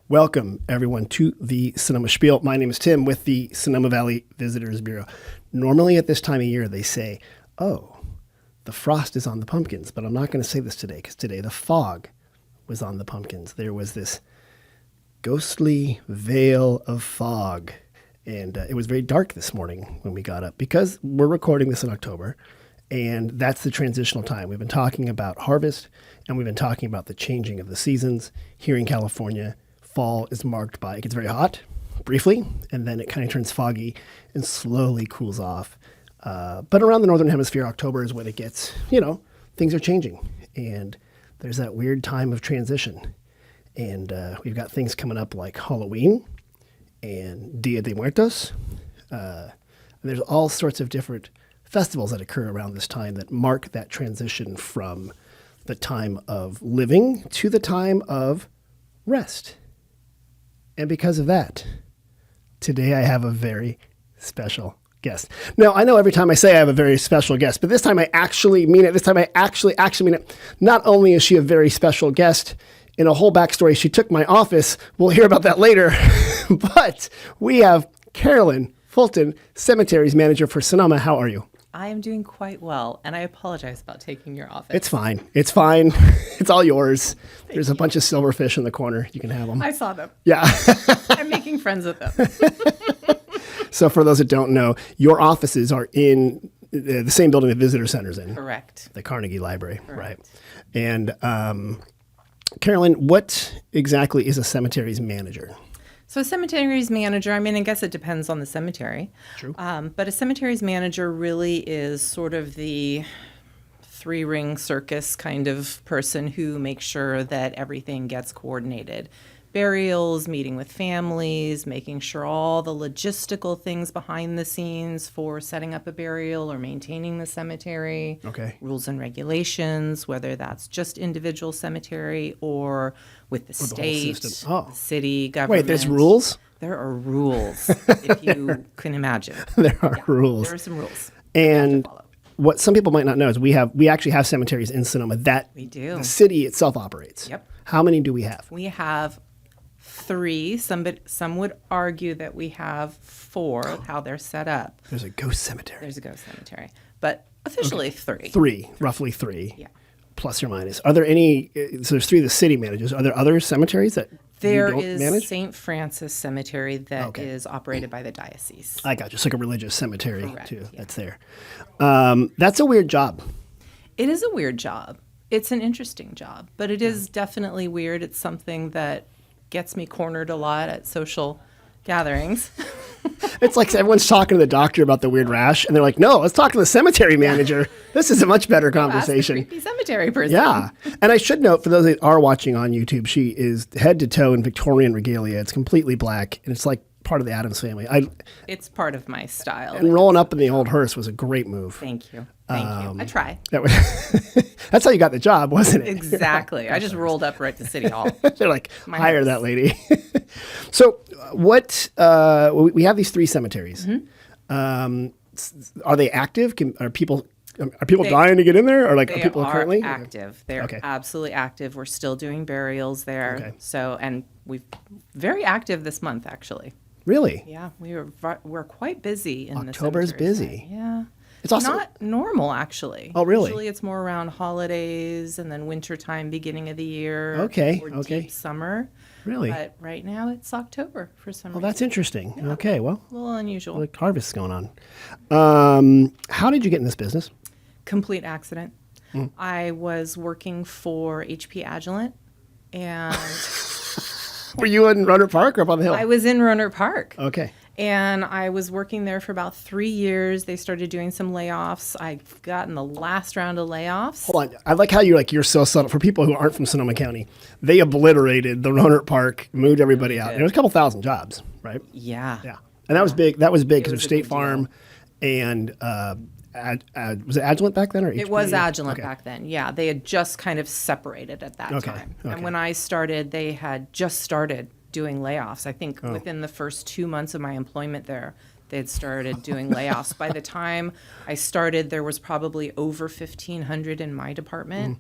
Welcome, everyone, to the Sonoma Spiel. My name is Tim with the Sonoma Valley Visitors Bureau. Normally at this time of year, they say, oh, the frost is on the pumpkins. But I'm not going to say this today because today the fog was on the pumpkins. There was this ghostly veil of fog. And it was very dark this morning when we got up because we're recording this in October. And that's the transitional time. We've been talking about harvest and we've been talking about the changing of the seasons here in California. Fall is marked by, it gets very hot briefly, and then it kind of turns foggy and slowly cools off. But around the Northern Hemisphere, October is when it gets, things are changing. And there's that weird time of transition. And we've got things coming up like Halloween and Dia de Muertos. And there's all sorts of different festivals that occur around this time that mark that transition from the time of living to the time of rest. And because of that, today I have a very special guest. Now, I know every time I say I have a very special guest, but this time I actually mean it. This time I actually mean it. Not only is she a very special guest, in a whole backstory, she took my office. We'll hear about that later. But we have Carolyn Fulton, Cemeteries Manager for Sonoma. How are you? I am doing quite well, and I apologize about taking your office. It's fine. It's fine. It's all yours. There's a bunch of silverfish in the corner. You can have them. I saw them. Yeah. I'm making friends with them. So for those that don't know, your offices are in the same building the visitor center's in. Correct. The Carnegie Library, Correct. Right? And Carolyn, what exactly is a cemeteries manager? So a cemeteries manager, I guess it depends on the cemetery. True. But a cemeteries manager really is sort of the three-ring circus kind of person who makes sure that everything gets coordinated. Burials, meeting with families, making sure all the logistical things behind the scenes for setting up a burial or maintaining the cemetery. Okay. Rules and regulations, whether that's just individual cemetery or with the state, the city, government. Wait, there's rules? There are rules, if you can imagine. There are rules. There are some rules. And what some people might not know is we actually have cemeteries in Sonoma that we do. The city itself operates. Yep. How many do we have? We have 3. Some would argue that we have 4, how they're set up. There's a ghost cemetery. There's a ghost cemetery. But officially 3. 3, roughly 3. Yeah. Plus or minus. Are there any, so there's 3 the city manages. Are there other cemeteries that there you don't is manage? St. Francis Cemetery that is operated by the diocese. I got you. It's like a religious cemetery Correct, too. yeah. That's there. That's a weird job. It is a weird job. It's an interesting job, but it is definitely weird. It's something that gets me cornered a lot at social gatherings. It's like everyone's talking to the doctor about the weird rash, and they're like, no, let's talk to the cemetery manager. This is a much better conversation. Ask the creepy cemetery person. Yeah. And I should note, for those that are watching on YouTube, she is head to toe in Victorian regalia. It's completely black, and it's like part of the Addams family. It's part of my style. And rolling up in the old hearse was a great move. Thank you. Thank you. I try. That's how you got the job, wasn't it? Exactly. I just rolled up right to City Hall. They're like, hire that lady. So we have these 3 cemeteries. Are they active? Are people dying to get in there? Or are people currently active? They're absolutely active. We're still doing burials there. Okay. So, and we've very active this month, actually. Really? Yeah, we're quite busy in October's busy. Yeah. It's also not normal, actually. Oh, really? Usually it's more around holidays and then wintertime, beginning of the year. Okay. Or deep summer. Really? But right now it's October for some reason. Oh, that's interesting. Yeah. Okay, well. A little unusual. Like harvest's going on. How did you get in this business? Complete accident. I was working for HP Agilent and... Were you in Rohnert Park or up on the hill? I was in Rohnert Park. Okay. And I was working there for about 3 years. They started doing some layoffs. I've gotten the last round of layoffs. Hold on. I like how you're so subtle. For people who aren't from Sonoma County, they obliterated the Rohnert Park, moved everybody out. There was a couple thousand jobs, right? Yeah. Yeah. And that was big. That was big because it was State Farm and was it Agilent back then or HP? It was Agilent back then. Yeah. They had just kind of separated at that time. Okay. And when I started, they had just started doing layoffs. I think within the first 2 months of my employment there, they had started doing layoffs. By the time I started, there was probably over 1,500 in my department.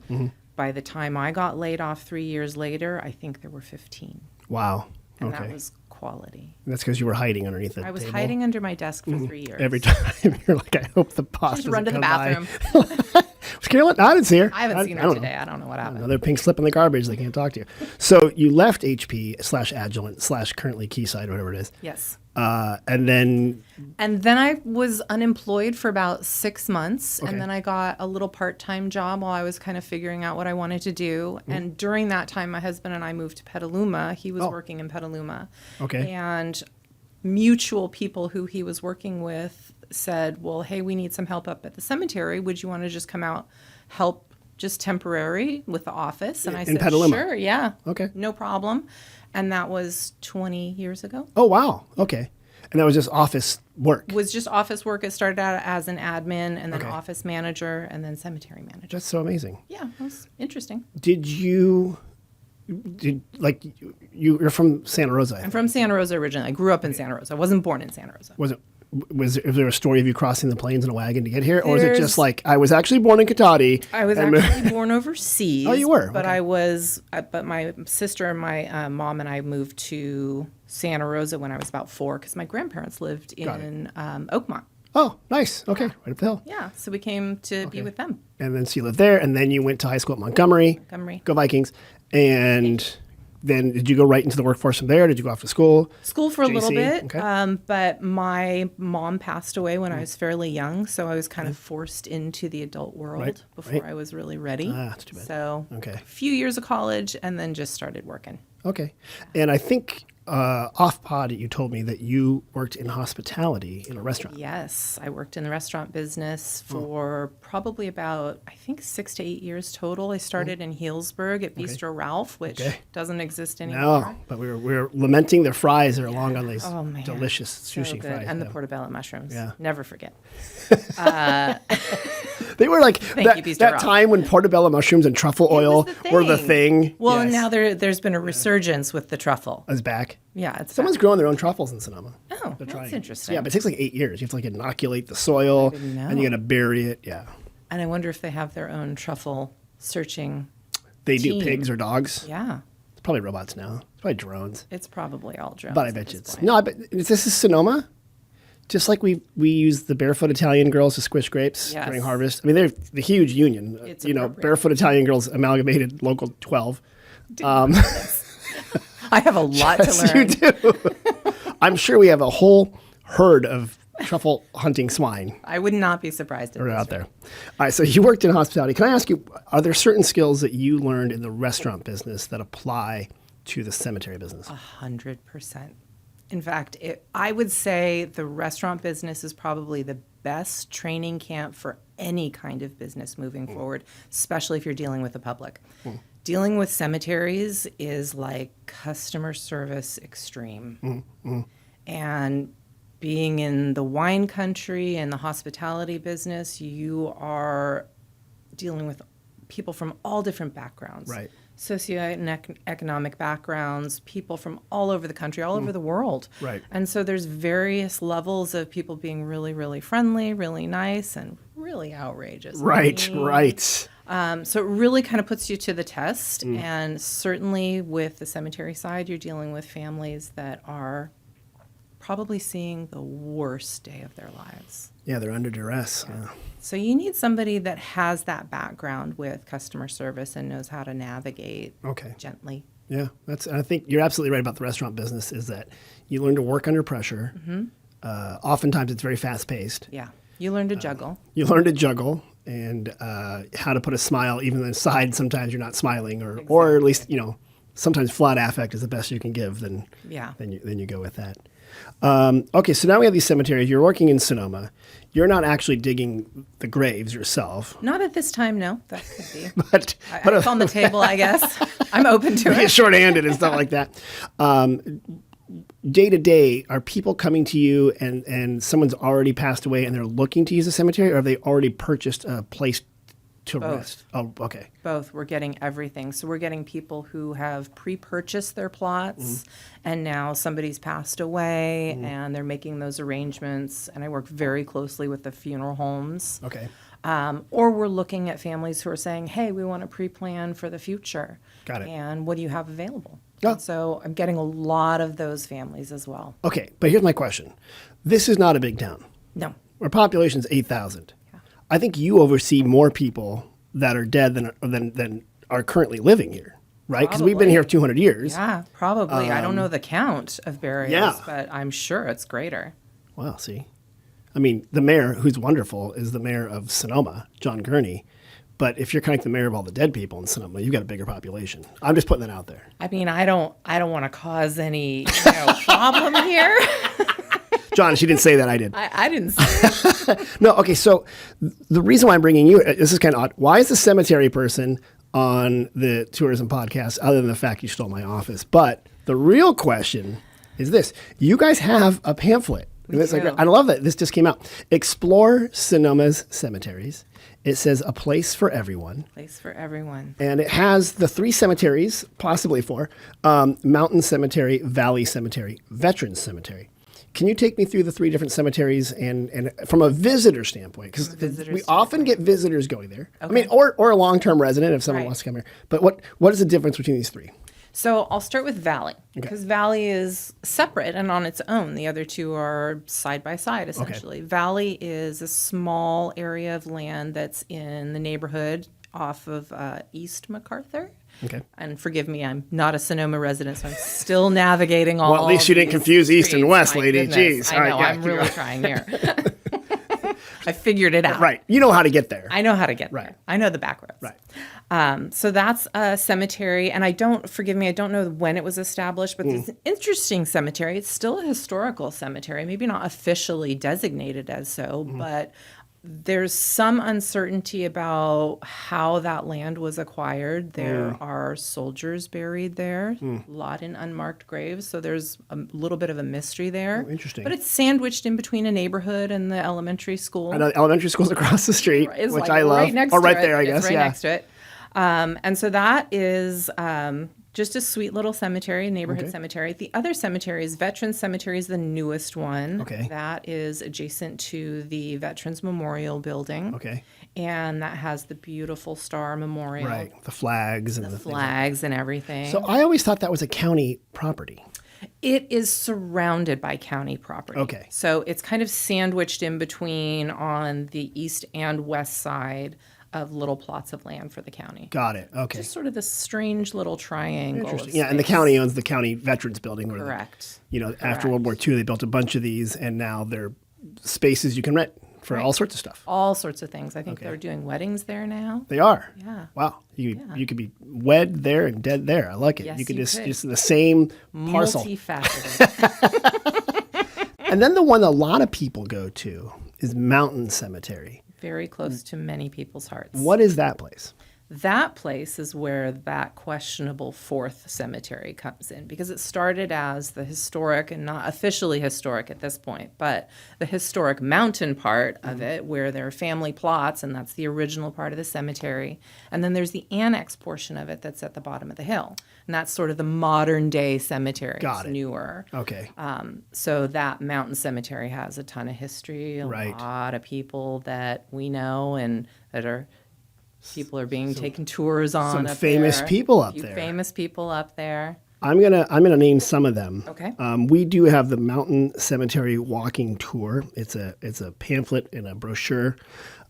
by the time I got laid off 3 years later, I think there were 15. Wow. And Okay. that was quality. That's because you were hiding underneath the I was table. hiding under my desk for 3 years. Every time you're like, I hope the boss Just doesn't run to the come by. bathroom. Was Carolyn? I didn't see her. I haven't seen I her don't today. know. I don't know what happened. Another pink slip in the garbage. They can't talk to you. So you left HP/Agilent/ currently Keysight, whatever it is. Yes. And then, I was unemployed for about 6 months. Okay. And then I got a little part-time job while I was kind of figuring out what I wanted to do. And during that time, my husband and I moved to Petaluma. He was working in Petaluma. Okay. And mutual people who he was working with said, well, hey, we need some help up at the cemetery. Would you want to just come out, help just temporary with the office? And I said, Petaluma? sure, yeah. Okay. No problem. And that was 20 years ago. oh, wow. Okay. And that was just office work. Was just office work. It started out as an admin and then Okay. office manager and then cemetery manager. That's so amazing. Yeah, it was interesting. You're from Santa Rosa, I I'm think. from Santa Rosa originally. I grew up in Santa Rosa. I wasn't born in Santa Rosa. Is there a story of you crossing the plains in a wagon to get here? Or is it There's- just like, I was actually born in Katati? I was and- actually born overseas. Oh, you were? But Okay. but my sister and my mom and I moved to Santa Rosa when I was about 4 because my grandparents lived Got in Oakmont. Oh, nice. Okay. Right up the hill. Yeah, so we came to be with them. And then so you lived there, and then you went to high school at Montgomery. Montgomery. Go Vikings. And then did you go right into the workforce from there? Did you go off to school? School for a little JC? bit, Okay. but my mom passed away when I was fairly young, so I was kind of forced into the adult world Right, before right. I was really ready. That's too bad. So Okay. a few years of college and then just started working. Okay. And I think off pod you told me that you worked in hospitality in a restaurant. Yes, I worked in the restaurant business for probably about, I think, 6 to 8 years total. I started in Healdsburg at Bistro Ralph, which Okay. doesn't exist anymore. No, but we were lamenting their fries. They're long on these Oh, man. delicious So sushi good. fries. And yeah. the portobello mushrooms. Yeah. Never forget. They were like Thank you, Bistro that Ralph. time when portobello mushrooms and truffle oil were the thing. Well, Yes. and now there's been a resurgence with the truffle. It's back. Yeah, it's Someone's back. growing their own truffles in Sonoma. Oh, They're that's trying. interesting. Yeah, but it takes like 8 years. You have to like inoculate the soil, didn't and you know. got to bury it. Yeah, And I wonder if they have their own truffle searching. they do Team. pigs or dogs. Yeah, It's probably robots now. It's probably drones. it's probably all drones. But I at bet this you it's point. no. I bet this is Sonoma. Just like we use the barefoot Italian girls to squish grapes Yes. during harvest. I mean, they're the huge union. It's you know, appropriate. barefoot Italian girls amalgamated local 12. I have a lot Yes, to learn. you do. I'm sure we have a whole herd of truffle hunting swine I would not be surprised if are this out there. All right, so you worked in hospitality. Can I ask you, are there certain skills that you learned in the restaurant business that apply to the cemetery business? 100%. In fact, I would say the restaurant business is probably the best training camp for any kind of business moving forward, especially if you're dealing with the public. Dealing with cemeteries is like customer service extreme. And being in the wine country and the hospitality business, you are dealing with people from all different backgrounds. Right. Socioeconomic backgrounds, people from all over the country, all over the world. Right. And so there's various levels of people being really, really friendly, really nice, and really outrageous. Right, mean. right. So it really kind of puts you to the test. And certainly with the cemetery side, you're dealing with families that are probably seeing the worst day of their lives. Yeah, they're under duress. Yeah. So you need somebody that has that background with customer service and knows how to navigate Okay. gently. Yeah, I think you're absolutely right about the restaurant business is that you learn to work under pressure. Oftentimes it's very fast paced. Yeah. You learn to juggle. You learn to juggle and how to put a smile even inside. Sometimes you're not smiling or at least, you know, sometimes flat affect is the best you can give. Then Yeah. you go with that. Okay, so now we have these cemeteries. You're working in Sonoma. You're not actually digging the graves yourself. Not at this time, no. That could be. But It's on the table, I guess. I'm open to get it. short-handed and stuff like that. Day to day, are people coming to you and someone's already passed away and they're looking to use a cemetery, or have they already purchased a place to rest? Oh, okay. Both. We're getting everything. So we're getting people who have pre-purchased their plots and now somebody's passed away and they're making those arrangements. And I work very closely with the funeral homes. Okay. Or we're looking at families who are saying, hey, we want to pre-plan for the future. Got it. And what do you have available? Oh. And so I'm getting a lot of those families as well. Okay, but here's my question. This is not a big town. No. Our population is 8,000. Yeah. I think you oversee more people that are dead than are currently living here, right? Because we've been here 200 years. Yeah, probably. I don't know the count of burials, but I'm sure it's greater. Wow, see? I mean, the mayor, who's wonderful, is the mayor of Sonoma, John Gurney. But if you're kind of the mayor of all the dead people in Sonoma, you've got a bigger population. I'm just putting that out there. I mean, I don't want to cause any problem here. John, she didn't say that. I did. I didn't say it. No, okay. So the reason why I'm bringing you, this is kind of odd. Why is the cemetery person on the tourism podcast, other than the fact you stole my office? But the real question is this. You guys have a pamphlet. I love that. This just came out. Explore Sonoma's Cemeteries. It says a place for everyone. Place for everyone. And it has the 3 cemeteries, possibly 4, Mountain Cemetery, Valley Cemetery, Veterans Cemetery. Can you take me through the 3 different cemeteries and from a visitor standpoint? Because we often get visitors going there. Okay. I mean, or a long-term resident if someone wants to come here. But what is the difference between these 3? So I'll start with Valley, because Valley is separate and on its own. The other 2 are side by side, essentially. Okay. Valley is a small area of land that's in the neighborhood off of East MacArthur. Okay. And forgive me, I'm not a Sonoma resident, so I'm still navigating all. Well, at least you didn't confuse East and West, lady. Goodness. Jeez. I know, I'm really trying here. I figured it out. Right. You know how to get there. I know how to get there. I know the back roads. Right. So that's a cemetery, and I don't know when it was established, but it's an interesting cemetery. It's still a historical cemetery, maybe not officially designated as so, but there's some uncertainty about how that land was acquired. There are soldiers buried there, a lot in unmarked graves, so there's a little bit of a mystery there. Oh, interesting. But it's sandwiched in between a neighborhood and the elementary school. I know the elementary school's across the street, It's which like I love. Right next or to right it. there, I guess. It's right next to it. And so that is just a sweet little cemetery, neighborhood cemetery. The other cemetery is Veterans Cemetery, is the newest one. Okay. That is adjacent to the Veterans Memorial Building. Okay. And that has the beautiful Star Memorial. Right. The flags and the flags and everything. So I always thought that was a county property. It is surrounded by county property. Okay. So it's kind of sandwiched in between on the east and west side of little plots of land for the county. Got it. Okay. Just sort of this strange little triangle. Interesting. Yeah, and the county owns the county veterans building. Correct. After World War II, they built a bunch of these, and now they're spaces you can rent for all sorts of stuff. All sorts of things. I think they're doing weddings there now. They are. Yeah. Wow. You could be wed there and dead there. I like it. Yes, you could could. just the same parcel. Multifaceted. And then the one a lot of people go to is Mountain Cemetery. Very close to many people's hearts. What is that place? That place is where that questionable 4th cemetery comes in, because it started as the historic, and not officially historic at this point, but the historic mountain part of it, where there are family plots, and that's the original part of the cemetery. And then there's the annex portion of it that's at the bottom of the hill. And that's sort of the modern day cemetery. Got it. Newer. Okay. So that mountain cemetery has a ton of history, a lot of people that we know and that are... People are being taken tours on. Some up famous there. people up there. Famous people up there. I'm gonna name some of them. Okay. We do have the Mountain Cemetery walking tour. It's a pamphlet and a brochure.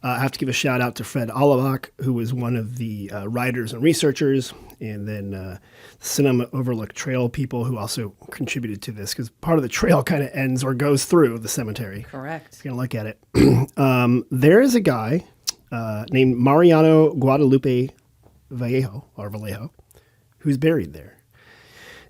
I have to give a shout out to Fred Olivach, who was one of the writers and researchers, and then Sonoma Overlook Trail people who also contributed to this, because part of the trail kind of ends or goes through the cemetery. Correct. If you're gonna look at it, there is a guy named Mariano Guadalupe Vallejo, who's buried there.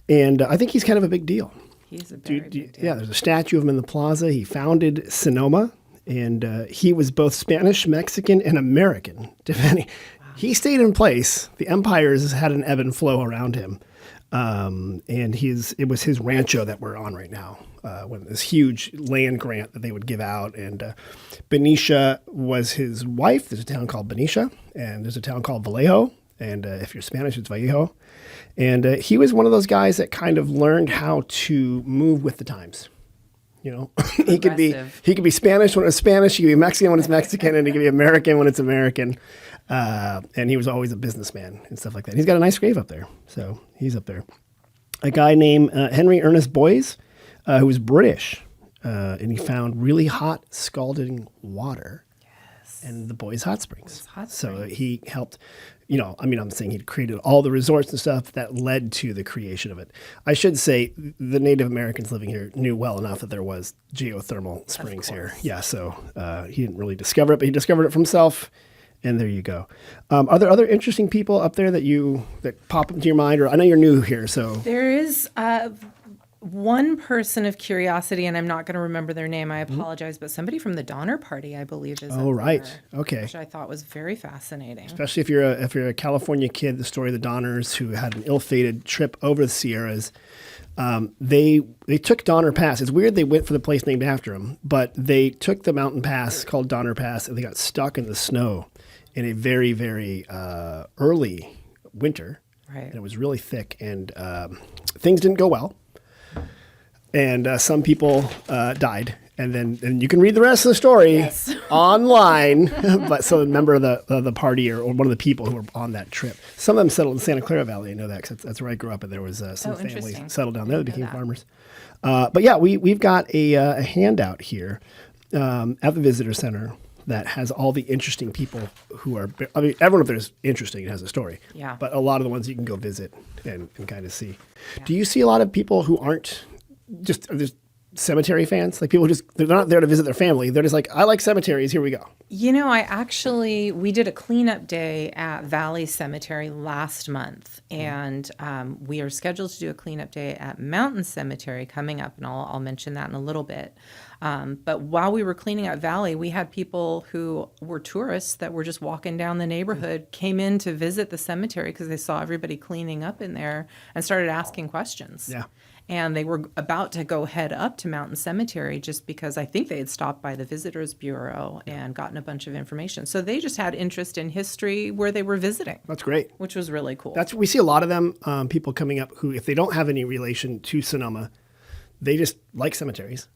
And I think he's kind of a big deal. He's a very big deal. Yeah, there's a statue of him in the plaza. He founded Sonoma, and he was both Spanish, Mexican, and American. Wow. He stayed in place. The empires had an ebb and flow around him. And it was his rancho that we're on right now, when this huge land grant that they would give out. And Benicia was his wife. There's a town called Benicia, and there's a town called Vallejo. And if you're Spanish, it's Vallejo. And he was one of those guys that kind of learned how to move with the times. You know, he could be Spanish when it's Spanish. He could be Mexican when it's Mexican, and he could be American when it's American. And he was always a businessman and stuff like that. He's got a nice grave up there, so he's up there. A guy named Henry Ernest Boyes, who was British, and he found really hot scalding water. And the Boys Hot Springs. So he helped, I'm saying he created all the resorts and stuff that led to the creation of it. I should say the Native Americans living here knew well enough that there was geothermal springs here. Yeah, so he didn't really discover it, but he discovered it for himself. And there you go. Are there other interesting people up there that pop into your mind? Or I know you're new here, so. There is one person of curiosity, and I'm not going to remember their name. I apologize, but somebody from the Donner Party, I believe, is. Oh, right. There, okay. Which I thought was very fascinating. Especially if you're a California kid, the story of the Donners who had an ill-fated trip over the Sierras. They took Donner Pass. It's weird they went for the place named after him, but they took the mountain pass called Donner Pass, and they got stuck in the snow in a very, very early winter. Right. And it was really thick, and things didn't go well. And some people died. And you can read the rest of the story online. But so a member of the party or one of the people who were on that trip, some of them settled in Santa Clara Valley. I know that because that's where I grew up, and there was some families settled down there that became farmers. But yeah, we've got a handout here at the visitor center that has all the interesting people who are, everyone up there is interesting and has a story. Yeah. But a lot of the ones you can go visit and kind of see. Yeah. Do you see a lot of people who aren't just cemetery fans? Like people they're not there to visit their family. They're just like, I like cemeteries. Here we go. We did a cleanup day at Valley Cemetery last month, and we are scheduled to do a cleanup day at Mountain Cemetery coming up, and I'll mention that in a little bit. But while we were cleaning out Valley, we had people who were tourists that were just walking down the neighborhood, came in to visit the cemetery because they saw everybody cleaning up in there and started asking questions. Yeah. And they were about to go head up to Mountain Cemetery just because I think they had stopped by the Visitors Bureau and gotten a bunch of information. So they just had interest in history where they were visiting. That's great. Which was really cool. We see a lot of them, people coming up who, if they don't have any relation to Sonoma, they just like cemeteries.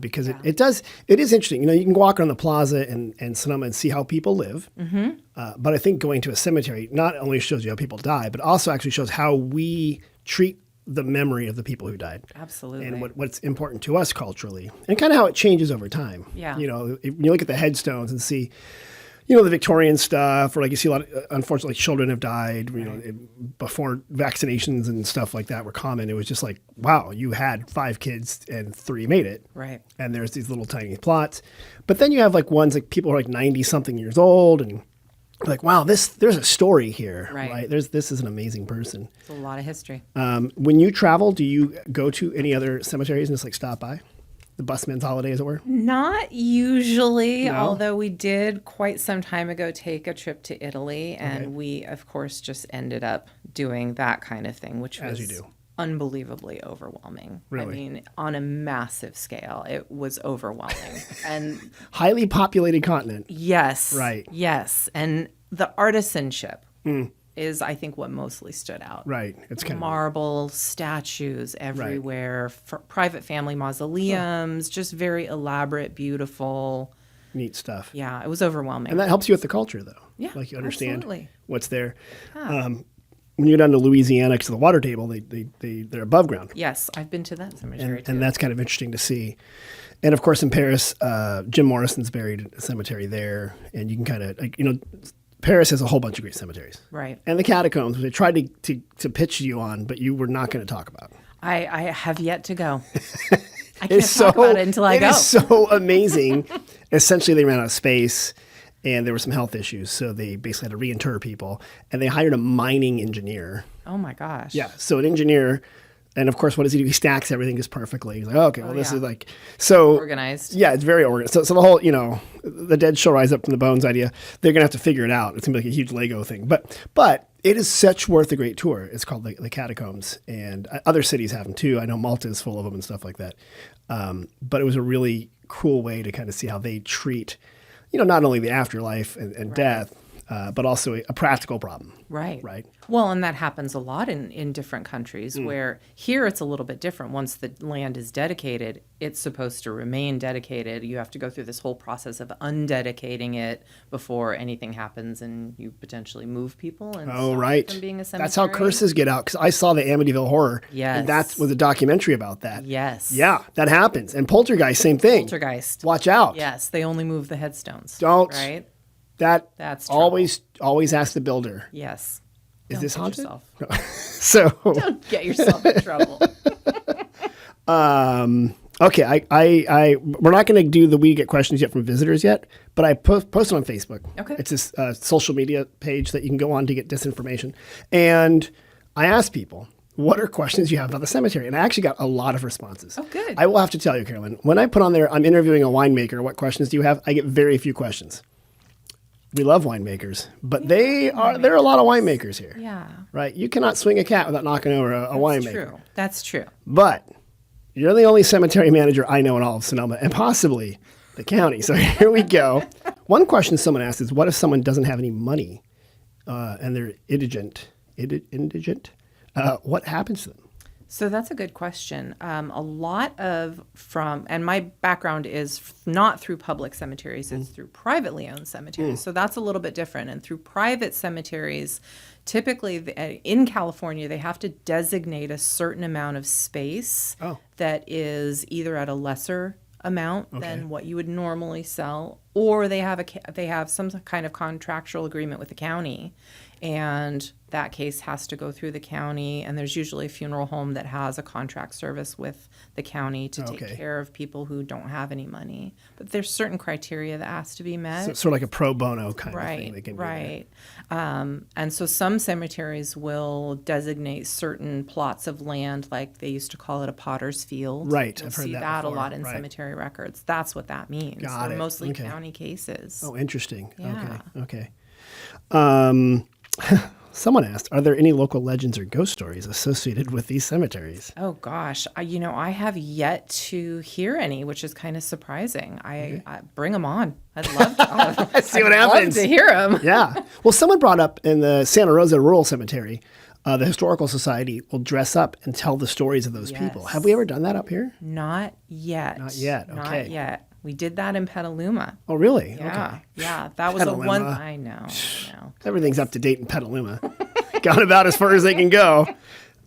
Because it is interesting. You can walk around the plaza in Sonoma and see how people live. Mm-hmm. But I think going to a cemetery not only shows you how people die, but also actually shows how we treat the memory of the people who died. Absolutely. And what's important to us culturally, and kind of how it changes over time. Yeah. If you look at the headstones and see, the Victorian stuff, or like you see a lot of, unfortunately, children have died, before vaccinations and stuff like that were common. It was just like, wow, you had 5 kids and 3 made it. Right. And there's these little tiny plots. But then you have like ones like people who are like 90 something years old and like, wow, there's a story here, right? This is an amazing person. It's a lot of history. When you travel, do you go to any other cemeteries and just like stop by? The busman's holiday, as it were? Not usually, although we did quite some time ago take a trip to Italy, and we, of course, just ended up doing that kind of thing, which was unbelievably overwhelming. Really? I mean, on a massive scale, it was overwhelming. And highly populated continent. Yes. Right. Yes. And the artisanship is, I think, what mostly stood out. Right. It's kind marble statues everywhere, private family mausoleums, just very elaborate, beautiful. Neat stuff. Yeah, it was overwhelming. And that helps you with the culture, though. Yeah, like you understand absolutely. What's there. Yeah. When you're down to Louisiana to the water table, they're above ground. Yes, I've been to that cemetery too. And that's kind of interesting to see. And of course, in Paris, Jim Morrison's buried in a cemetery there, and you can kind of Paris has a whole bunch of great cemeteries. Right. And the catacombs, which I tried to pitch you on, but you were not going to talk about. I have yet to go. I can't talk about it until I go. It is so amazing. Essentially, they ran out of space, and there were some health issues, so they basically had to reinter people. And they hired a mining engineer. Oh, my gosh. Yeah, so an engineer... And of course, what does he do? He stacks everything just perfectly. He's like, oh, okay, well, this is like so organized. Yeah, it's very organized. So the whole, the dead shall rise up from the bones idea. They're gonna have to figure it out. It's gonna be like a huge Lego thing. But it is such worth a great tour. It's called the Catacombs, and other cities have them too. I know Malta is full of them and stuff like that. But it was a really cool way to kind of see how they treat, not only the afterlife and death, but also a practical problem. Right. Right. Well, and that happens a lot in different countries where here it's a little bit different. Once the land is dedicated, it's supposed to remain dedicated. You have to go through this whole process of undedicating it before anything happens and you potentially move people and Oh, stop right. it from being a cemetery. That's how curses get out. Because I saw the Amityville Horror. Yes. And that was a documentary about that. Yes. Yeah, that happens. And Poltergeist, same thing. Poltergeist. Watch out. Yes, they only move the headstones. Don't. Right? That's trouble. always ask the builder. Yes. Is Don't this get haunted? yourself- So Don't get yourself in trouble. okay, we're not going to do the We Get Questions yet from visitors yet, but I posted on Facebook. Okay. It's this social media page that you can go on to get disinformation, and I asked people, what are questions you have about the cemetery? And I actually got a lot of responses. Oh, good. I will have to tell you, Carolyn, when I put on there, I'm interviewing a winemaker, what questions do you have? I get very few questions. We love winemakers, but there are a lot of winemakers here. Yeah. Right? You cannot swing a cat without knocking over a winemaker. True. That's true. But you're the only cemetery manager I know in all of Sonoma and possibly the county. So here we go. One question someone asked is, what if someone doesn't have any money and they're indigent? What happens to them? So that's a good question. A lot and my background is not through public cemeteries, it's through privately owned cemeteries. So that's a little bit different. And through private cemeteries, typically in California, they have to designate a certain amount of space that is either at a lesser amount than what you would normally sell, or they have some kind of contractual agreement with the county. And that case has to go through the county, and there's usually a funeral home that has a contract service with the county to take care of people who don't have any money. But there's certain criteria that has to be met. So, sort of like a pro bono kind of thing. They can do Right. And so some cemeteries will designate certain plots of land, like they used to call it a potter's field. Right, You'll I've heard see that that a before. lot in Right. cemetery records. That's what that means. Got They're it. mostly Okay. county cases. Oh, interesting. Yeah. Okay. Someone asked, are there any local legends or ghost stories associated with these cemeteries? Oh gosh, I have yet to hear any, which is kind of surprising. I bring them on. I'd love to. See what I'd happens. Love to hear them. Yeah. Well, someone brought up in the Santa Rosa Rural Cemetery, the Historical Society will dress up and tell the stories of those people. Yes. Have we ever done that up here? Not yet. Not yet, Not okay. yet. We did that in Petaluma. Oh, really? Yeah. Okay. Yeah. That was the one. Petaluma. I know. Everything's up to date in Petaluma. Got about as far as they can go.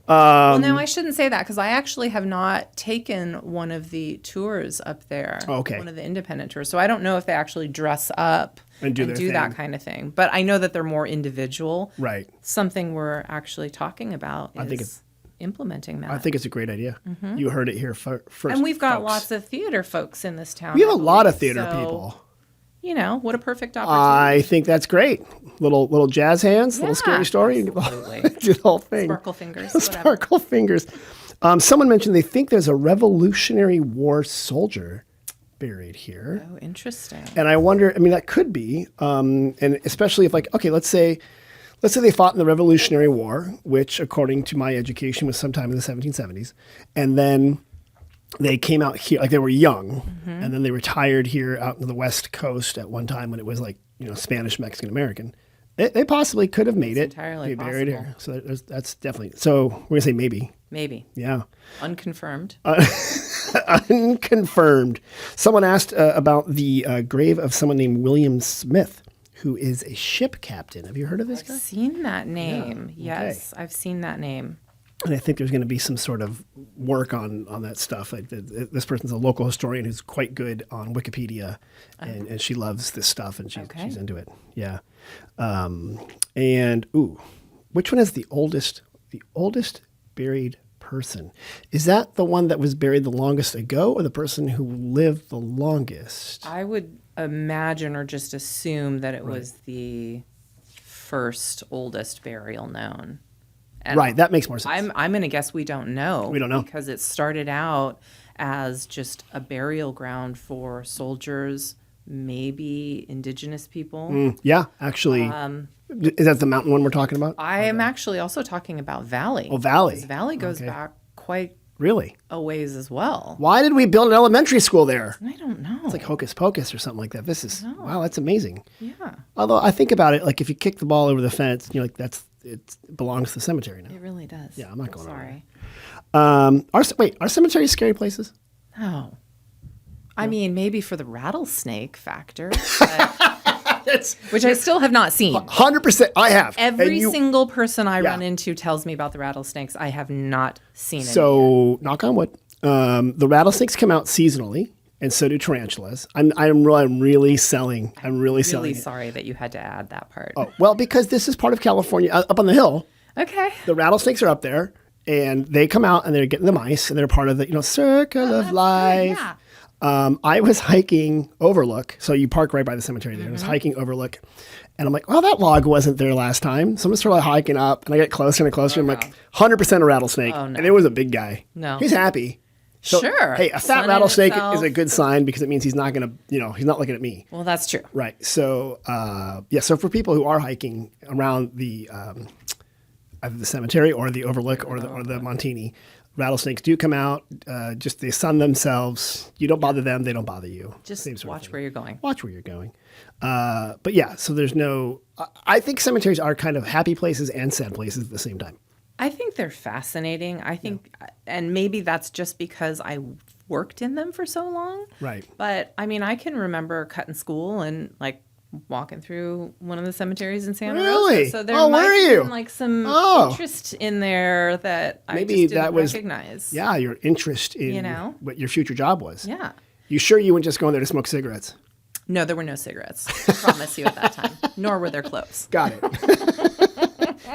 Well, no, I shouldn't say that because I actually have not taken one of the tours up there. Okay. One of the independent tours. So I don't know if they actually dress up And do their that thing. kind of thing. But I know that they're more individual. Right. Something we're actually talking about is think it's- implementing that. I think it's a great idea. You heard it here first. And we've got folks. lots of theater folks in this town. We have I a lot of believe. theater So, people. You know, what a perfect opportunity. I think that's great. Little jazz hands, little scary story. absolutely. Do the whole thing. Sparkle fingers, whatever. Sparkle fingers. Someone mentioned they think there's a Revolutionary War soldier buried here. Oh, interesting. And I wonder, I mean, that could be, and especially if let's say they fought in the Revolutionary War, which according to my education was sometime in the 1770s. And then they came out here, like they were young, and then they retired here out in the West Coast at one time when it was like, Spanish, Mexican, American. They possibly could have made it. entirely be buried possible. here. So that's definitely, so we're going to say maybe. Maybe. Yeah. Unconfirmed. Unconfirmed. Someone asked about the grave of someone named William Smith, who is a ship captain. Have you heard of this guy? I've seen that name. Yeah. Yes, I've seen that name. And I think there's going to be some sort of work on that stuff. Like this person's a local historian who's quite good on Wikipedia, and she loves this stuff, and she's into it. Yeah. Which one is the oldest buried person? Is that the one that was buried the longest ago, or the person who lived the longest? I would imagine or just assume that it was the first oldest burial known. And Right, that makes more sense. I'm going to guess we don't know. We don't know. Because it started out as just a burial ground for soldiers, maybe indigenous people. Yeah, actually. Is that the mountain one we're talking about? I am actually also talking about Valley. Oh, Valley. 'Cause Valley goes Okay. back quite Really? a ways as well. Why did we build an elementary school there? I don't know. It's like hocus pocus or something like that. This is, wow, that's amazing. Yeah, Although I think about it, like if you kick the ball over the fence, you're like, it belongs to the cemetery now. it really does. Yeah, I'm not going over Sorry. Are cemeteries scary places? No. I mean, maybe for the rattlesnake factor, but, which I still have not seen. 100%. I have. Every And single person I Yeah. run into tells me about the rattlesnakes. I have not seen it. So, knock on wood. The rattlesnakes come out seasonally, and so do tarantulas. I'm really selling. I'm really selling. Really it. sorry that you had to add that part. Oh, well, because this is part of California, up on the hill. Okay. The rattlesnakes are up there, and they come out and they're getting the mice, and they're part of the circle of life. Yeah. I was hiking Overlook, so you park right by the cemetery there. I was hiking Overlook, and I'm like, well, that log wasn't there last time. So I'm sort of hiking up, and I get closer and closer. and I'm like, 100% a rattlesnake. Oh, no. And it was a big guy. No. He's happy. So, Sure. Hey, a Sun fat in rattlesnake itself. is a good sign because it means he's not going to, he's not looking at me. Well, that's true. Right. So, so for people who are hiking around the either the cemetery or the Overlook or the Montini, rattlesnakes do come out. Just they sun themselves. You don't bother them; they don't bother you. Just Same sort of watch thing. where you're going. Watch where you're going. But yeah, so there's no. I think cemeteries are kind of happy places and sad places at the same time. I think they're fascinating. I think, and maybe that's just because I worked in them for so long. Right. But I mean, I can remember cutting school and like walking through one of the cemeteries in Santa Really? Rosa. So there Oh, might were have you? been like some Oh. interest in there that I Maybe just didn't that was recognize. Yeah, your interest in what your future job was. Yeah. You sure you weren't just going there to smoke cigarettes? No, there were no cigarettes. I promise you at that time. Nor were there clothes. Got it.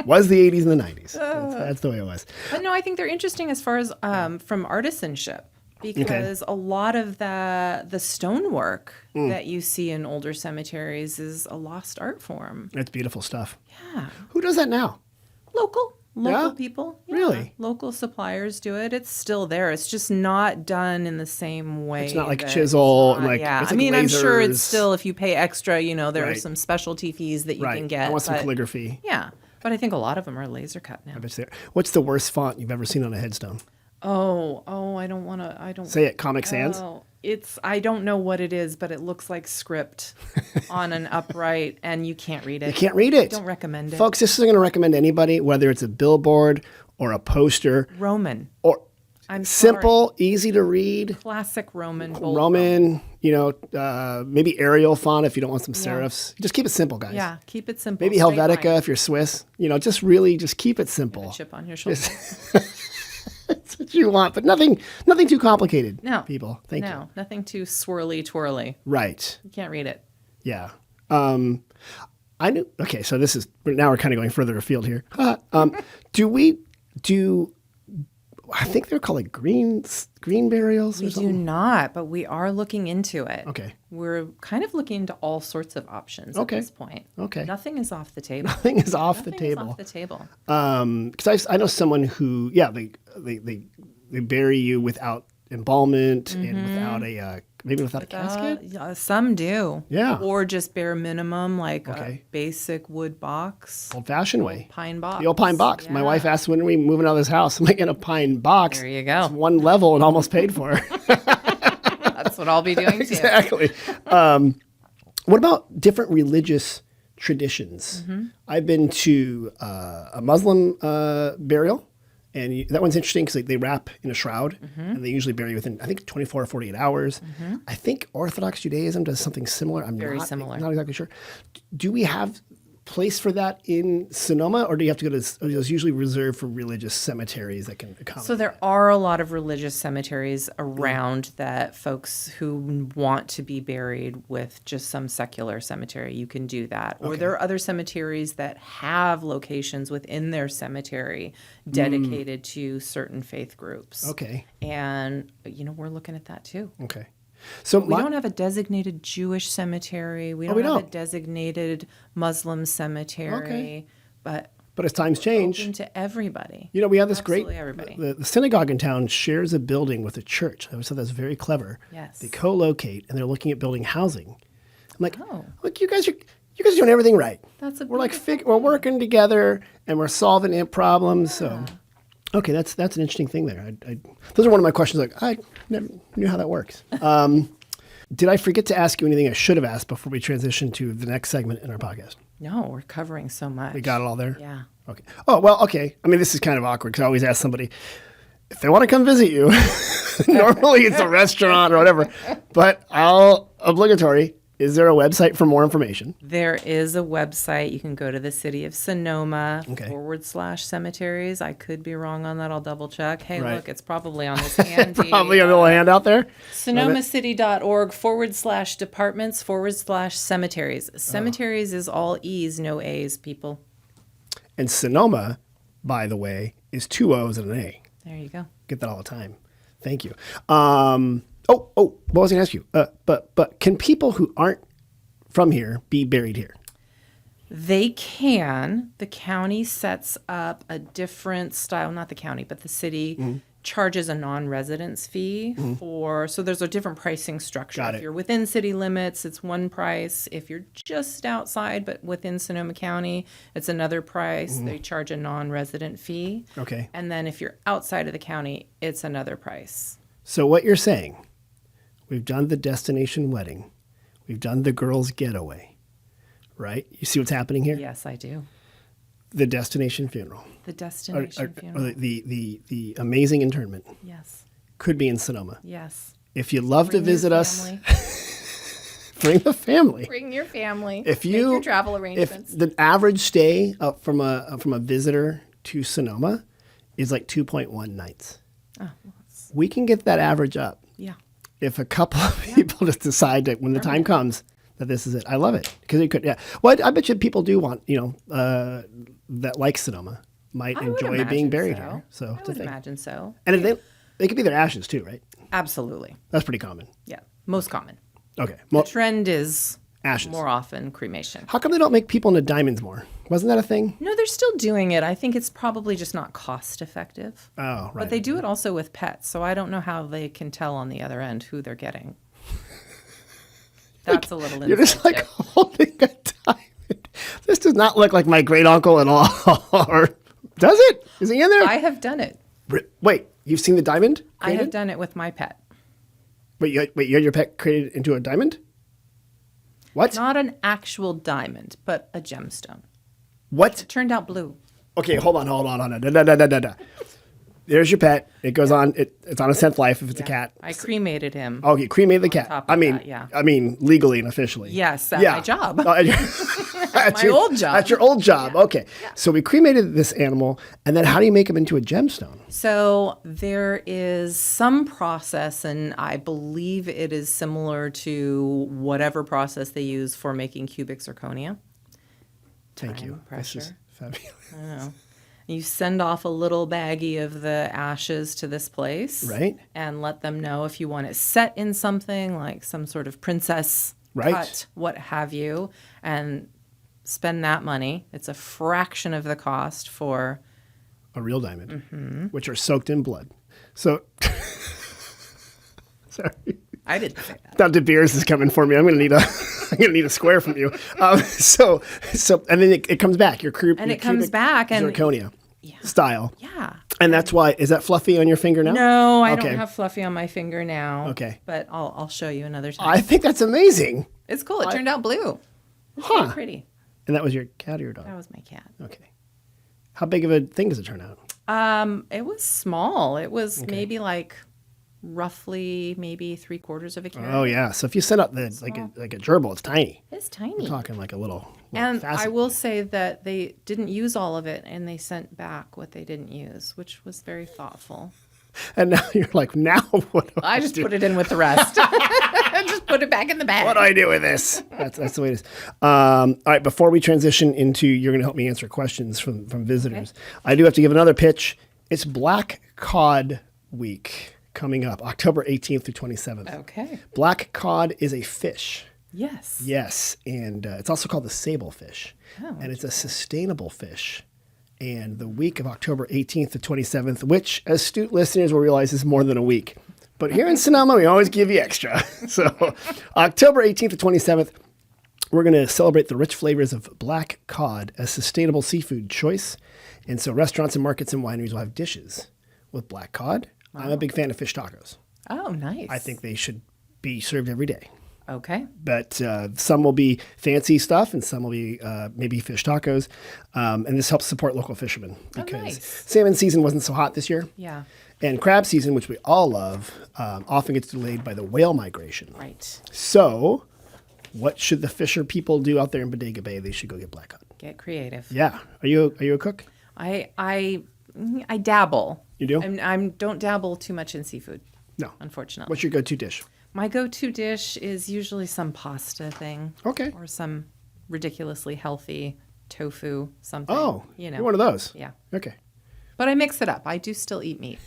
Was the 80s and the 90s. That's the way it was. But no, I think they're interesting as far as from artisanship because a lot of the stonework that you see in older cemeteries is a lost art form. That's beautiful stuff. Yeah. Who does that now? Local Yeah? people. Yeah. Really? Local suppliers do it. It's still there. It's just not done in the same way. It's not like that- chisel it's and not- like- yeah. it's I like mean, I'm sure lasers. it's still, if you pay extra, there are Right. some specialty fees that you Right. can get. I want some but- calligraphy. Yeah. But I think a lot of them are laser cut now. I bet there. What's the worst font you've ever seen on a headstone? I don't want to. I don't Say it, Comic Sans. Oh, I don't know what it is, but it looks like script on an upright, and you can't read it. You can't read it. Don't recommend it. Folks, this isn't going to recommend anybody, whether it's a billboard or a poster Roman. or I'm simple, easy to read. sorry. Classic Roman. bold Roman, maybe Arial font if you don't want some serifs. Just keep it simple, guys. Yeah, keep it simple. Maybe straight Helvetica line. if you're Swiss. Just keep it simple. Chip on your shoulder. That's what you want, but nothing too complicated. No. People. Thank you. No, nothing too swirly twirly. Right. You can't read it. Yeah. I knew. Okay, so now we're kind of going further afield here. I think they're called like green burials or We do something. not, but we are looking into it. Okay. We're kind of looking into all sorts of options Okay. at this point. Okay. Nothing is off the table. Nothing is off the Nothing is table. off the table. Because I know someone who, they bury you without embalmment and without maybe without a casket. Yeah, some do. Yeah. Or just bare minimum, like Okay. a basic wood box. Old-fashioned way. Pine box. The old pine box. My Yeah. wife asked, when are we moving out of this house? I'm like, in a pine box. There you go. It's one level and almost paid for. That's what I'll be doing too. Exactly. What about different religious traditions? I've been to a Muslim burial, and that one's interesting because they wrap in a shroud, and they usually bury you within, I think, 24 or 48 hours. I think Orthodox Judaism does something similar. I'm Very not, similar. Not exactly sure. Do we have place for that in Sonoma, or do you have to go to? It's usually reserved for religious cemeteries that can accommodate. So there are a lot of religious cemeteries around that folks who want to be buried with just some secular cemetery, you can do that. Or there are other cemeteries that have locations within their cemetery dedicated to certain faith groups. Okay. And, we're looking at that too. Okay. So We don't have a designated Jewish cemetery. We don't we have a don't? designated Muslim cemetery. Okay. But But as times change, open to everybody. we have this Absolutely great. everybody. The synagogue in town shares a building with a church. I always thought that's very clever. Yes. They co-locate and they're looking at building housing. I'm like, Oh. look, you guys are doing everything right. That's a We're like beautiful we're working together and we're solving problems. So, Okay, that's an interesting thing there. Those are one of my questions. Like, I never knew how that works. Did I forget to ask you anything I should have asked before we transition to the next segment in our podcast? No, we're covering so much. We got it all there? Yeah. Okay. Oh, well, okay. I mean, this is kind of awkward because I always ask somebody if they want to come visit you. Normally it's a restaurant or whatever, but obligatory. Is there a website for more information? There is a website. You can go to the city of Sonoma Okay. /cemeteries. I could be wrong on that. I'll double check. Hey, Right. look, it's probably on this handy. Probably a little handout there. SonomaCity.org /departments/cemeteries. Cemeteries is all E's, no A's, people. And Sonoma, by the way, is 2 O's and an A. There you go. Get that all the time. Thank you. What was I going to ask you? But can people who aren't from here be buried here? They can. The county sets up a different style, not the county, but the city charges a non-residence fee so there's a different pricing structure. Got it. If you're within city limits, it's one price. If you're just outside but within Sonoma County, it's another price. They charge a non-resident fee. Okay. And then if you're outside of the county, it's another price. So what you're saying, we've done the destination wedding. We've done the girls' getaway, right? You see what's happening here? Yes, I do. The destination funeral. The destination funeral. Or the amazing internment Yes. could be in Sonoma. Yes. If you'd love to Bring your visit us, family. bring the family. Bring your family. If Make you your travel if arrangements. the average stay from a visitor to Sonoma is like 2.1 nights. Oh, We can get that average up yeah. if a couple of people just decide that when the time comes that this is it. I love it because it could. Yeah. Well, I bet you people do want that like Sonoma might I would enjoy being imagine buried so. here. So I it's a would thing. imagine so. And they could be their ashes too, right? Absolutely. That's pretty common. Yeah. Most common. Okay. The Well, trend is ashes. more often cremation. How come they don't make people into diamonds more? Wasn't that a thing? No, they're still doing it. I think it's probably just not cost effective. Oh, right. But they do it also with pets, so I don't know how they can tell on the other end who they're getting. That's a little You're just like insensitive. holding a diamond. This does not look like my great uncle at all. Or does it? Is he in there? I have done it. Wait, you've seen the diamond? I have created? done it with my pet. Wait, you had your pet created into a diamond? What? Not an actual diamond, but a gemstone. What? It turned out blue. Okay, hold on. Da. There's your pet. It goes on. It's on a 10th life if it's a cat. I cremated him. Oh, you cremated the cat. top of that, yeah. I mean, legally and officially. Yes, at my job. At my old job. At your old job. Okay. So we cremated this animal, and then how do you make him into a gemstone? So there is some process, and I believe it is similar to whatever process they use for making cubic zirconia. Thank you. Pressure. This is fabulous. I know. You send off a little baggie of the ashes to this place. Right. And let them know if you want it set in something like some sort of princess Right. cut, what have you, and spend that money. It's a fraction of the cost for... A real diamond, which are soaked in blood. So, sorry. I didn't say that. Dr. Beers is coming for me. I'm gonna need a square from you. So, and then it comes back. Your And it comes back and... zirconia style. Yeah. And that's why, is that fluffy on your finger now? No, I Okay. don't have fluffy on my finger now. Okay. But I'll show you another time. I think that's amazing. It's cool. It turned out blue. It's Huh. very pretty. And that was your cat or your dog? That was my cat. Okay. How big of a thing does it turn out? It was small. It was maybe like roughly maybe 3/4 of a carat. Oh yeah. So if you set up like a gerbil, it's tiny. It's tiny. We're talking like a little And facet. I will say that they didn't use all of it, and they sent back what they didn't use, which was very thoughtful. And now you're like, now what do I just put it in with the rest. Just put it back in the bag. What do I do with this? That's the way it is. All right, before we transition into, you're going to help me answer questions from visitors. I do have to give another pitch. It's Black Cod Week coming up, October 18th through 27th. Okay. Black cod is a fish. Yes. Yes, and it's also called the sable fish. Oh, and it's a sustainable fish. And the week of October 18th to 27th, which astute listeners will realize is more than a week. But here in Sonoma, we always give you extra. So October 18th to 27th, We're going to celebrate the rich flavors of black cod as sustainable seafood choice. And so restaurants and markets and wineries will have dishes with black cod. Wow. I'm a big fan of fish tacos. Oh, nice. I think they should be served every day. Okay. But some will be fancy stuff and some will be maybe fish tacos. And this helps support local fishermen because salmon season wasn't so hot this year. Yeah. And crab season, which we all love, often gets delayed by the whale migration. Right. So what should the fisher people do out there in Bodega Bay? They should go get black cod. Get creative. Yeah. Are you a cook? I dabble. You do? I don't dabble too much in seafood. No. Unfortunately. What's your go-to dish? My go-to dish is usually some pasta thing. Okay. Or some ridiculously healthy tofu something. Oh, you know. You're one of those. Yeah. Okay. But I mix it up. I do still eat meat.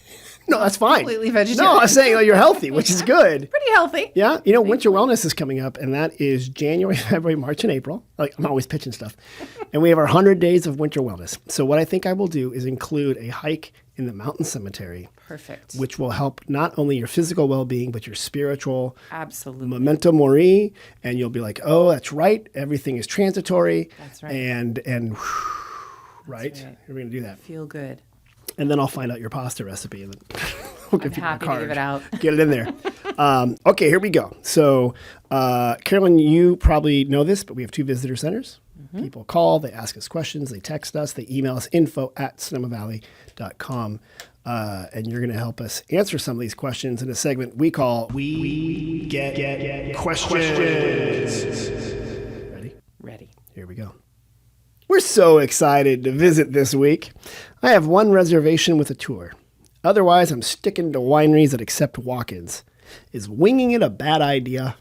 No, that's fine. Completely vegetarian. No, I'm saying you're healthy, which is good. Pretty healthy. Yeah. You know, Winter Wellness is coming up, and that is January, February, March, and April. Like, I'm always pitching stuff. And we have our 100 days of Winter Wellness. So what I think I will do is include a hike in the mountain cemetery. Perfect. Which will help not only your physical well-being, but your spiritual Absolutely. memento mori. And you'll be like, oh, that's right. Everything is transitory. That's right. And right? We're going to do that. Feel good. And then I'll find out your pasta recipe, and then we'll give you my happy to card. give it out. Get it in there. Okay, here we go. So, Carolyn, you probably know this, but we have 2 visitor centers. Mm-hmm. People call, they ask us questions, they text us, they email us info@sonomavalley.com. And you're going to help us answer some of these questions in a segment we call We Get Questions. Ready? Ready. Here we go. We're so excited to visit this week. I have 1 reservation with a tour. Otherwise, I'm sticking to wineries that accept walk-ins. Is winging it a bad idea?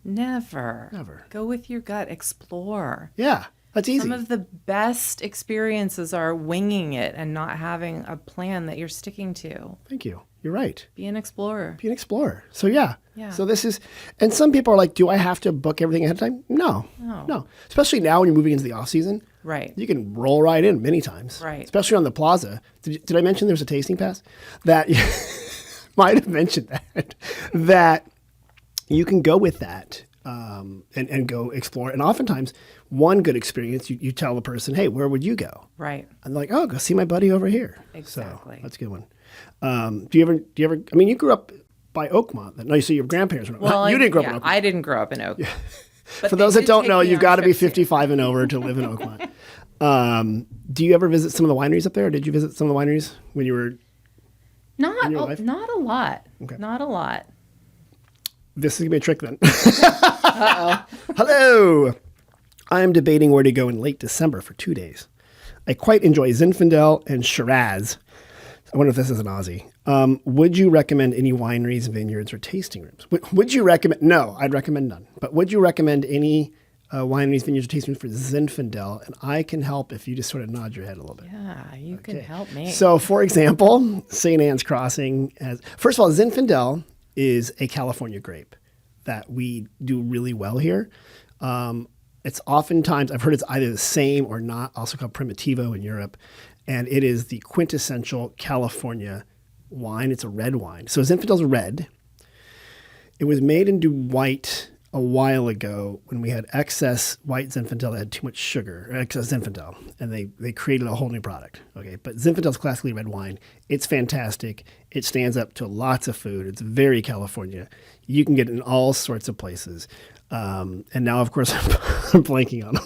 Never. Go with your gut. Explore. Yeah, that's easy. Some of the best experiences are winging it and not having a plan that you're sticking to. Thank you. You're right. Be an explorer. Be an explorer. So yeah. Yeah. So this is, and some people are like, do I have to book everything ahead of time? No. Especially now when you're moving into the off season. Right. You can roll right in many times. Right. Especially on the plaza. Did I mention there's a tasting pass? That might have mentioned that you can go with that and go explore. And oftentimes, one good experience, you tell the person, hey, where would you go? Right. And like, oh, go see my buddy over here. Exactly. So that's a good one. Do you ever, I mean, you grew up by Oakmont. No, you see your grandparents were. Well, you didn't grow up in Oakmont. I didn't grow up in Oakmont. But for those that don't know, you've got to be 55 and over to live in Oakmont. Do you ever visit some of the wineries up there? Or did you visit some of the wineries when you were Not in your life? not a lot. Okay. Not a lot. This is going to be a trick then. Uh-oh. Hello. I am debating where to go in late December for 2 days. I quite enjoy Zinfandel and Shiraz. I wonder if this is an Aussie. Would you recommend any wineries, vineyards, or tasting rooms? Would you recommend? No, I'd recommend none. But would you recommend any wineries, vineyards, or tasting rooms for Zinfandel? And I can help if you just sort of nod your head a little bit. Yeah, you can help me. So, for example, St. Anne's Crossing has, first of all, Zinfandel is a California grape that we do really well here. It's oftentimes, I've heard it's either the same or not, also called Primitivo in Europe. And it is the quintessential California wine. It's a red wine. So Zinfandel's red. It was made into white a while ago when we had excess white Zinfandel that had too much sugar, or excess Zinfandel, and they created a whole new product. Okay, but Zinfandel's classically red wine. It's fantastic. It stands up to lots of food. It's very California. You can get it in all sorts of places. And now, of course, I'm blanking on them.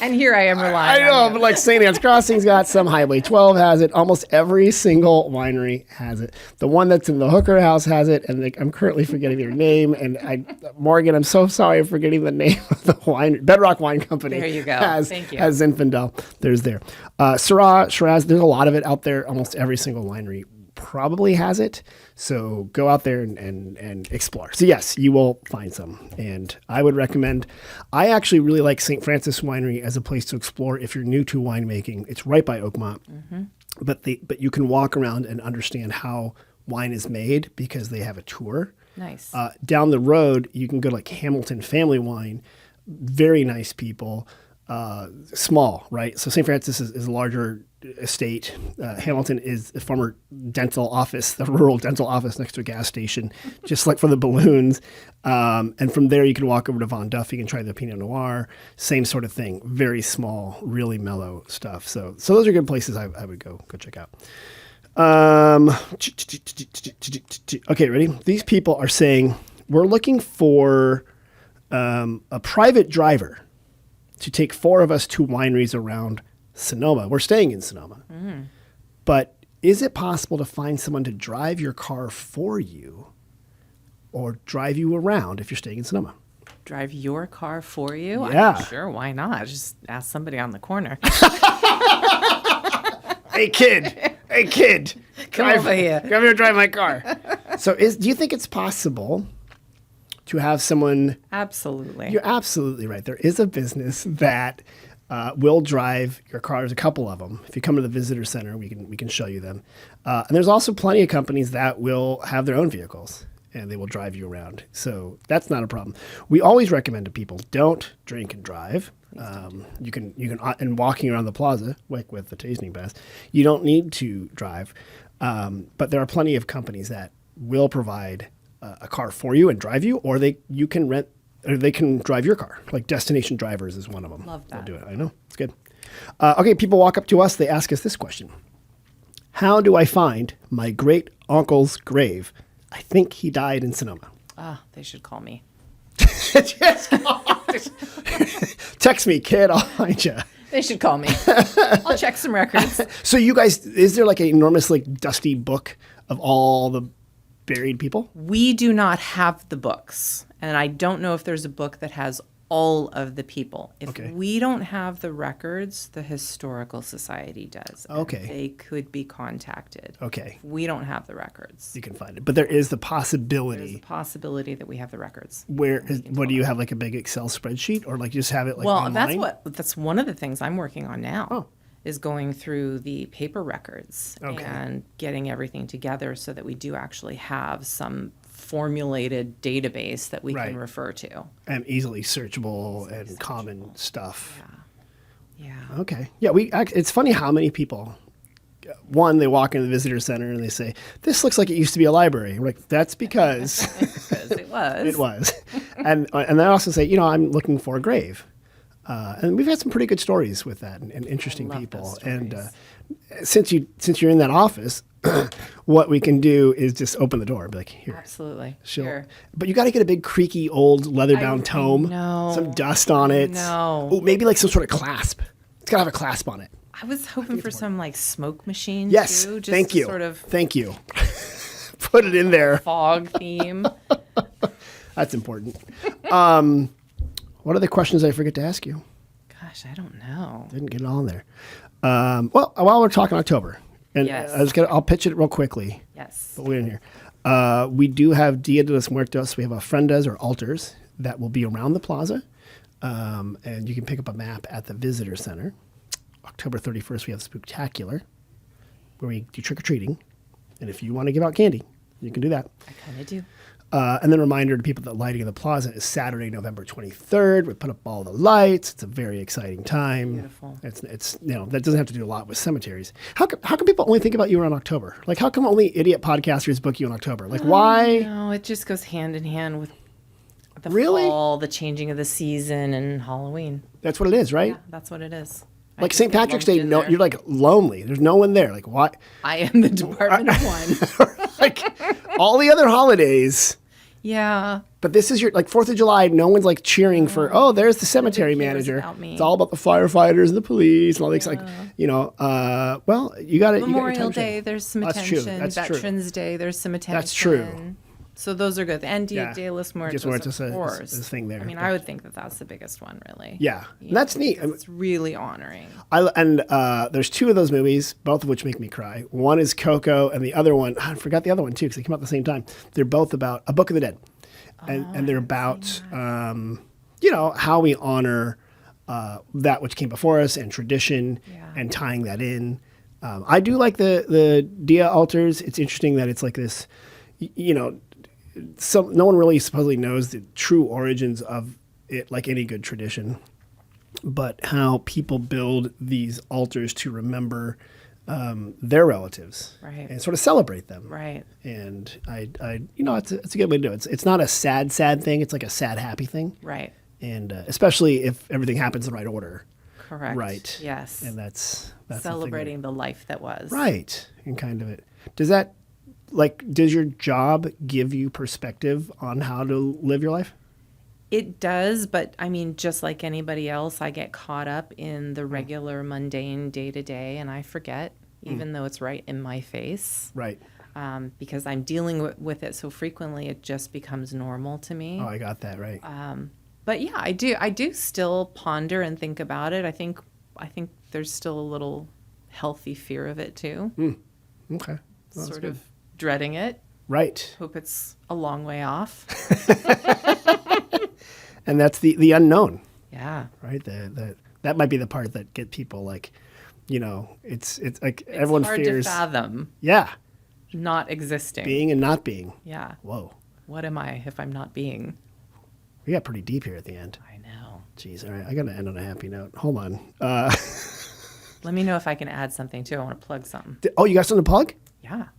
And here I am relying I know, on you. but like St. Anne's Crossing's got some, Highway 12 has it. Almost every single winery has it. The one that's in the Hooker House has it, and I'm currently forgetting their name. And Morgan, I'm so sorry for forgetting the name of the wine. Bedrock Wine Company. There you go. Thank you. Has Zinfandel. There's there. Syrah, Shiraz, there's a lot of it out there. Almost every single winery probably has it. So go out there and explore. So yes, you will find some. And I would recommend, I actually really like St. Francis Winery as a place to explore if you're new to winemaking. It's right by Oakmont. Mm-hmm. But you can walk around and understand how wine is made because they have a tour. Nice. Down the road, you can go to like Hamilton Family Wine. Very nice people. small, right? So St. Francis is a larger estate. Hamilton is a former dental office, the rural dental office next to a gas station, just like for the balloons. And from there, you can walk over to Von Duffy and try the Pinot Noir. Same sort of thing. Very small, really mellow stuff. So those are good places I would go check out. Okay, ready? These people are saying, we're looking for a private driver to take 4 of us to wineries around Sonoma. We're staying in Sonoma. But is it possible to find someone to drive your car for you or drive you around if you're staying in Sonoma? Drive your car for you? Yeah. I mean, sure, why not? Just ask somebody on the corner. Hey, kid. Come over here. Come here, drive my car. So do you think it's possible to have someone? Absolutely. You're absolutely right. There is a business that will drive your car. There's a couple of them. If you come to the visitor center, we can show you them. And there's also plenty of companies that will have their own vehicles and they will drive you around. So that's not a problem. We always recommend to people, don't drink and drive. You can and walking around the plaza, like with the tasting pass, you don't need to drive. But there are plenty of companies that will provide a car for you and drive you, or you can rent, or they can drive your car. Like Destination Drivers is one of them. Love that. They'll do it. I know. It's good. Okay, people walk up to us. They ask us this question. How do I find my great uncle's grave? I think he died in Sonoma. They should call me. Text me, kid. I'll find you. They should call me. I'll check some records. So you guys, is there like an enormous, like, dusty book of all the buried people? We do not have the books, and I don't know if there's a book that has all of the people. If we don't have the records, the Historical Society does. Okay. They could be contacted. Okay. We don't have the records. You can find it. But there is the possibility. There's a possibility that we have the records. What do you have, like a big Excel spreadsheet, or like you just have it like online? That's one of the things I'm working on now. Is going through the paper records and getting everything together so that we do actually have some formulated database that we can refer to. And easily searchable and common stuff. Yeah. Okay. Yeah, it's funny how many people, one, they walk into the visitor center and they say, this looks like it used to be a library. We're like, that's because it was. It was. And they also say, I'm looking for a grave. And we've had some pretty good stories with that and interesting people. And since you're in that office, what we can do is just open the door and be like, here. Absolutely. Sure. But you got to get a big creaky old leather-bound tome. Some dust on it. No. Oh, maybe like some sort of clasp. It's got to have a clasp on it. I was hoping for some like smoke machine yes, too. Just thank you. Sort of thank you. Put it in there. Fog theme. That's important. What are the questions I forget to ask you? Gosh, I don't know. Didn't get it all in there. Well, while we're talking October, and I'll pitch it real quickly. Yes. But we're in here. We do have Dia de los Muertos. We have ofrendas or altars that will be around the plaza. And you can pick up a map at the visitor center. October 31st, we have Spooktacular, where we do trick-or-treating. And if you want to give out candy, you can do that. I kind of do. And then a reminder to people that lighting of the plaza is Saturday, November 23rd. We put up all the lights. It's a very exciting time. Beautiful. It's that doesn't have to do a lot with cemeteries. How come people only think about you around October? Like, how come only idiot podcasters book you in October? Like, why? No, it just goes hand in hand with the Really? fall, the changing of the season, and Halloween. That's what it is, right? Yeah, that's what it is. Like St. Patrick's Day, no, you're like lonely. There's no one there. Like, why? I am the department of one. Like, all the other holidays. Yeah. But this is your, like, 4th of July, no one's like cheering for, there's the cemetery manager. It's all about the firefighters and the police and all these, well, you got it. Memorial Day, there's some attention. That's true. Veterans Day, there's some attention. That's true. So those are good. And Dia de los Muertos, of course. Is a thing there. I mean, I would think that that's the biggest one, really. Yeah. That's neat. It's really honoring. There's 2 of those movies, both of which make me cry. One is Coco, and the other one, I forgot the other one, too, because they came out at the same time. They're both about A Book of the Dead. And they're about, how we honor that which came before us and tradition and tying that in. I do like the Dia altars. It's interesting that it's like this, no one really supposedly knows the true origins of it, like any good tradition. but how people build these altars to remember their relatives, Right. and sort of celebrate them. Right. And it's a good way to do it. It's not a sad thing. It's like a sad, happy thing. Right. And especially if everything happens in the right order. Correct. Right. Yes. And that's celebrating the life that was. Right. And kind of it. Does your job give you perspective on how to live your life? It does, but I mean, just like anybody else, I get caught up in the regular, mundane day-to-day, and I forget, even though it's right in my face. Right. Because I'm dealing with it so frequently, it just becomes normal to me. Oh, I got that right. But yeah, I do still ponder and think about it. I think there's still a little healthy fear of it too. Okay. Well, sort of dreading it. Right. Hope it's a long way off. And that's the unknown. Yeah. Right. That might be the part that get people like, it's like everyone hard fears. to fathom. Yeah. Not existing. Being and not being. Yeah. Whoa. What am I if I'm not being? We got pretty deep here at the end. I know. Jeez. All right. I got to end on a happy note. Hold on. Let me know if I can add something too. I want to plug something. You got something to plug? Yeah.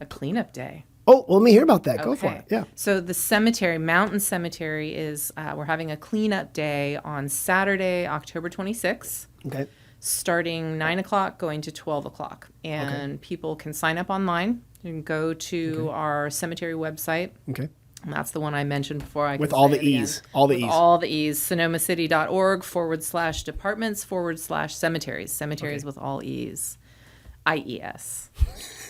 A cleanup day. Oh, well, let me hear about that. Go for Okay. it. Yeah. So the cemetery, Mountain Cemetery, is we're having a cleanup day on Saturday, October 26th, Okay. starting 9 o'clock, going to 12 o'clock. And people can sign up online. You can go to our cemetery website. Okay. And that's the one I mentioned before. I With can all say the it again. E's. All the With E's. all the E's. SonomaCity.org/departments/cemeteries. Cemeteries with all E's. IES.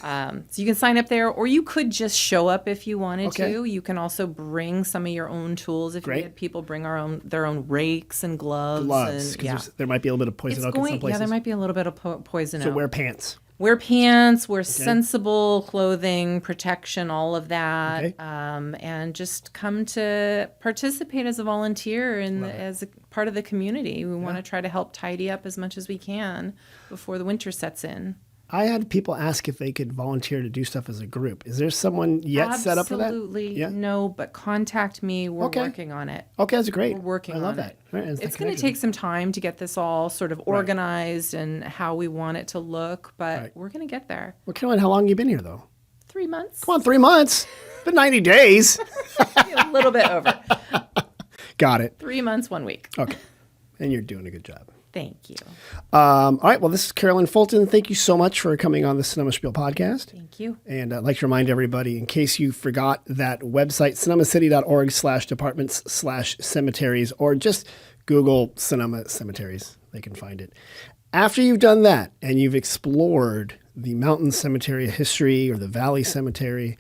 So you can sign up there, or you could just show up if you wanted to. You can also bring some of your own tools. If you get people bring their own rakes and gloves. Because there might be a little bit of poison oak in some places. Yeah, there might be a little bit of poison oak. So wear pants. Wear pants, wear sensible clothing, protection, all of that, Okay. and just come to participate as a volunteer and as a part of the community. We want to try to help tidy up as much as we can before the winter sets in. I had people ask if they could volunteer to do stuff as a group. Is there someone set up for that? Absolutely no, but contact me. We're working on it. Okay, that's great. We're working on it. I love that. Right, it's going to take some time to get this all sort of organized and how we want it to look, but we're going to get there. Well, Carolyn, how long have you been here, though? 3 months. Come on, 3 months. Been 90 days. A little bit over. Got it. 3 months, 1 week. Okay. And you're doing a good job. Thank you. All right. Well, this is Carolyn Fulton. Thank you so much for coming on the Sonoma Spiel podcast. Thank you. And I'd like to remind everybody, in case you forgot, that website, sonomacity.org/departments/cemeteries, or just Google Sonoma Cemeteries. They can find it. After you've done that and you've explored the Mountain Cemetery history or the Valley Cemetery,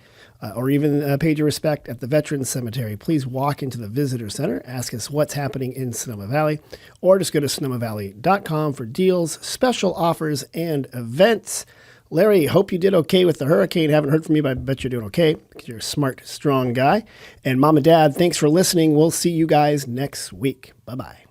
or even paid your respect at the Veterans Cemetery, please walk into the Visitor Center, ask us what's happening in Sonoma Valley, or just go to sonomavalley.com for deals, special offers, and events. Larry, hope you did okay with the hurricane. Haven't heard from you, but I bet you're doing okay because you're a smart, strong guy. And Mom and Dad, thanks for listening. We'll see you guys next week. Bye-bye.